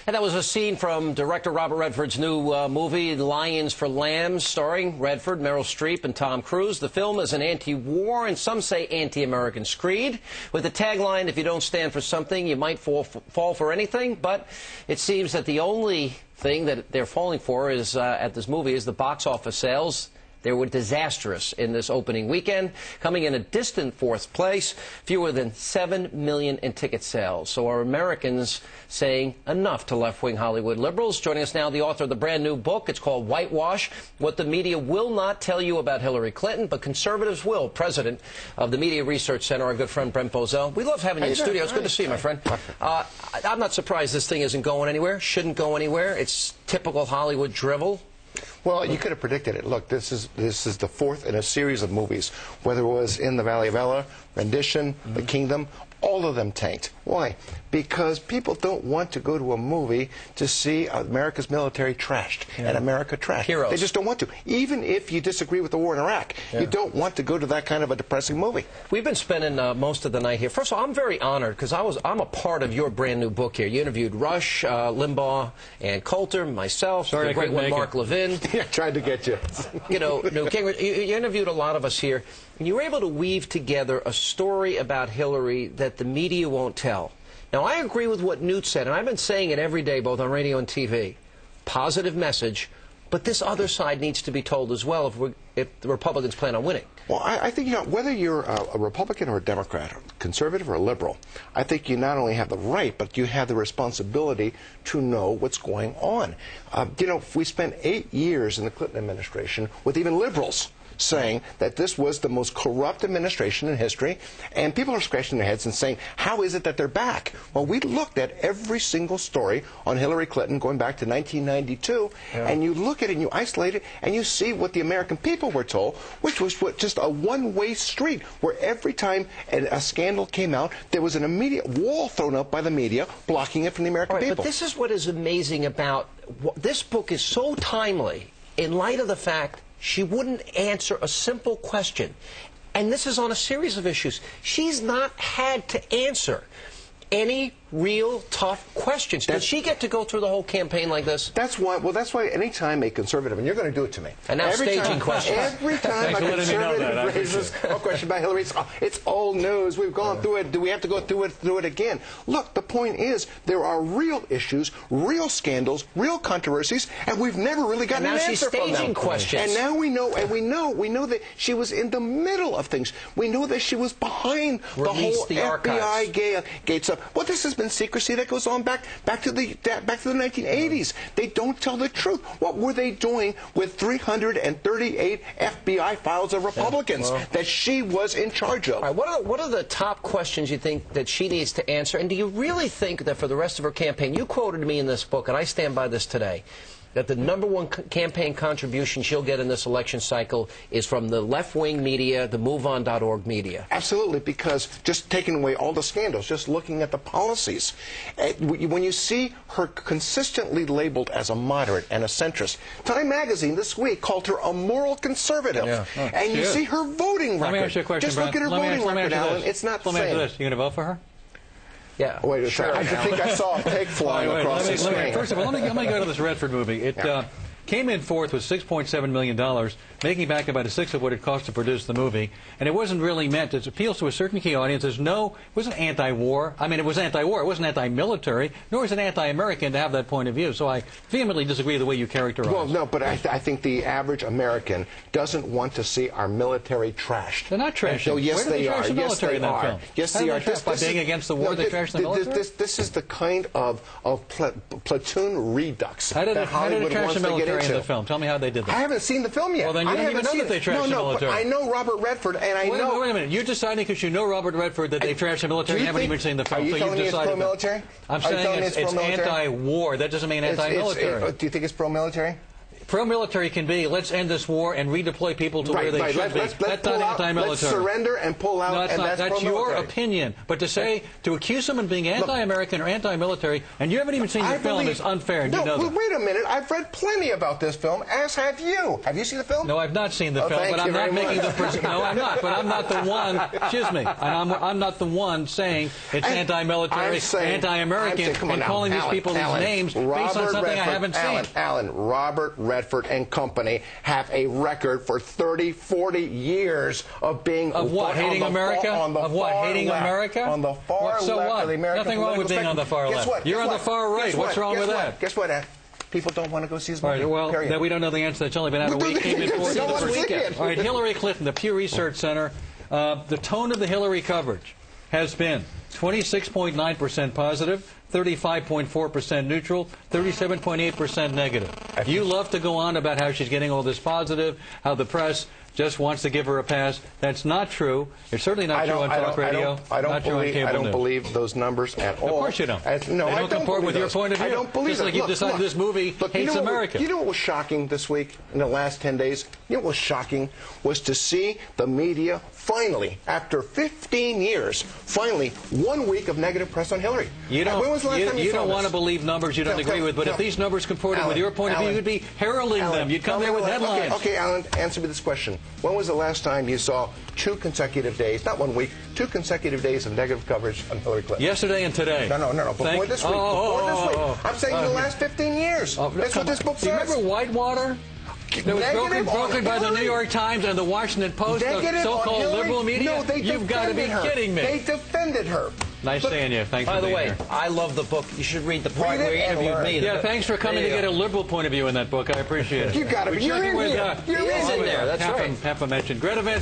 And that was a scene from director Robert Redford's new movie, Lions for Lambs, starring Redford, Meryl Streep, and Tom Cruise. The film is an anti-war and some say anti-American screed, with the tagline, "If you don't stand for something, you might fall for anything." But it seems that the only thing that they're falling for is at this movie is the box office sales. They were disastrous in this opening weekend, coming in a distant fourth place, fewer than 7 million in ticket sales. So are Americans saying enough to left-wing Hollywood liberals? Joining us now, the author of the brand new book. It's called Whitewash, What the Media Will Not Tell You About Hillary Clinton, but Conservatives Will. President of the Media Research Center, our good friend Brent Bozell. We love having you in the studio. It's good to see you, my friend. I'm not surprised this thing isn't going anywhere, shouldn't go anywhere. It's typical Hollywood drivel. Well, you could have predicted it. Look, this is the fourth in a series of movies, whether it was In the Valley of Ella, Rendition, The Kingdom, all of them tanked. Why? Because people don't want to go to a movie to see America's military trashed and America trashed. Heroes. They just don't want to. Even if you disagree with the war in Iraq, you don't want to go to that kind of a depressing movie. We've been spending most of the night here. First of all, I'm very honored because I'm a part of your brand new book here. You interviewed Rush, Limbaugh, and Coulter, myself, the great one, Mark Levin. Yeah, tried to get you. You know, Newt Gingrich. You interviewed a lot of us here, and you were able to weave together a story about Hillary that the media won't tell. Now, I agree with what Newt said, and I've been saying it every day, both on radio and TV. Positive message, but this other side needs to be told as well if the Republicans plan on winning. Well, I think, you know, whether you're a Republican or a Democrat, a conservative or a liberal, I think you not only have the right, but you have the responsibility to know what's going on. You know, we spent 8 years in the Clinton administration with even liberals saying that this was the most corrupt administration in history, and people are scratching their heads and saying, how is it that they're back? Well, we looked at every single story on Hillary Clinton going back to 1992, and you look at it and you isolate it, and you see what the American people were told, which was just a one-way street, where every time a scandal came out, there was an immediate wall thrown up by the media blocking it from the American people. But this is what is amazing about this book is so timely in light of the fact she wouldn't answer a simple question. And this is on a series of issues. She's not had to answer any real tough questions. Did she get to go through the whole campaign like this? That's why. Well, that's why any time a conservative, and you're going to do it to me. And now staging questions. Every time a conservative raises a question about Hillary, it's old news. We've gone through it. Do we have to go through it again? Look, the point is there are real issues, real scandals, real controversies, and we've never really gotten an answer from them. And now she's staging questions. And now we know, and we know that she was in the middle of things. We know that she was behind the whole FBI gates up. Well, this has been secrecy that goes on back to the 1980s. They don't tell the truth. What were they doing with 338 FBI files of Republicans that she was in charge of? All right, what are the top questions you think that she needs to answer? And do you really think that for the rest of her campaign, you quoted me in this book, and I stand by this today, that the #1 campaign contribution she'll get in this election cycle is from the left-wing media, the MoveOn.org media? Absolutely, because just taking away all the scandals, just looking at the policies, when you see her consistently labeled as a moderate and a centrist, Time magazine this week called her a moral conservative. And you see her voting record. Let me ask you a question, just look at her voting record, Alan. It's not the same. Let me answer this. You going to vote for her? Yeah. Wait a second. I think I saw a pig flying across the screen. First of all, let me go to this Redford movie. It came in fourth with $6.7 million, making back about a sixth of what it cost to produce the movie. And it wasn't really meant. It appeals to a certain key audience. It wasn't anti-war. I mean, it was anti-war. It wasn't anti-military, nor is it anti-American to have that point of view. So I vehemently disagree with the way you characterize it. Well, no, but I think the average American doesn't want to see our military trashed. They're not trashing. So, yes, they are. Yes, they are. Yes, they are. By being against the war, they trash the military? This is the kind of platoon redux that Hollywood wants to get into. In the film. Tell me how they did that. I haven't seen the film yet. Well, then you don't even know that they trashed the military. But I know Robert Redford, and I know... Wait a minute. You're deciding because you know Robert Redford that they trashed the military. You haven't even seen the film. Are you telling me it's pro-military? I'm saying it's anti-war. That doesn't mean anti-military. Do you think it's pro-military? pro-military can be, let's end this war and redeploy people to where they should be. That's not anti-military. Let's surrender and pull out. No, that's and not. That's your opinion. But to accuse someone of being anti-American or anti-military, and you haven't even seen the film, is unfair. And you know that. Wait a minute. I've read plenty about this film, as have you. Have you seen the film? No, I've not seen the film, but I'm not making the. No, I'm not. But I'm not the one. Excuse me. And I'm not the one saying it's anti-military, anti-American, and calling these people these names based on something I haven't seen. Alan, Robert Redford and company have a record for 30, 40 years of being hating America? Of what? Hating America? On the far left of the American Nothing wrong with being on the far left. You're on the far right. What's wrong with that? Guess what? People don't want to go see his movie. Well, that we don't know the answer. That's only been out a week. Came in for this weekend. All right, Hillary Clinton, the Pew Research Center. The tone of the Hillary coverage has been 26.9% positive, 35.4% neutral, 37.8% negative. You love to go on about how she's getting all this positive, how the press just wants to give her a pass. That's not true. It's certainly not true on talk radio. I don't believe those numbers at all. Of course you don't. No, they don't comport with your point of view. I don't believe just like you decided this movie hates America. You know what was shocking this week, in the last 10 days? You know what was shocking? Was to see the media finally, after 15 years, finally, 1 week of negative press on Hillary. You don't, when was the last time you don't want to believe numbers you don't agree with, but if these numbers comported with your point of view, you'd be heralding them. You'd come there with headlines. Okay, Alan, answer me this question. When was the last time you saw 2 consecutive days, not 1 week, 2 consecutive days of negative coverage on Hillary Clinton? Yesterday and today. No. Before this week. I'm saying in the last 15 years. That's what this book says. Do you remember Whitewater? That was broken by the New York Times and the Washington Post, the so-called liberal media? No, you've got to be kidding me. They defended her. Nice seeing you. Thanks for being here. By the way, I love the book. You should read the part where you interviewed me. Yeah, thanks for coming to get a liberal point of view in that book. I appreciate it. You got to be. You're in there. That's right. Half a mention. Greta Van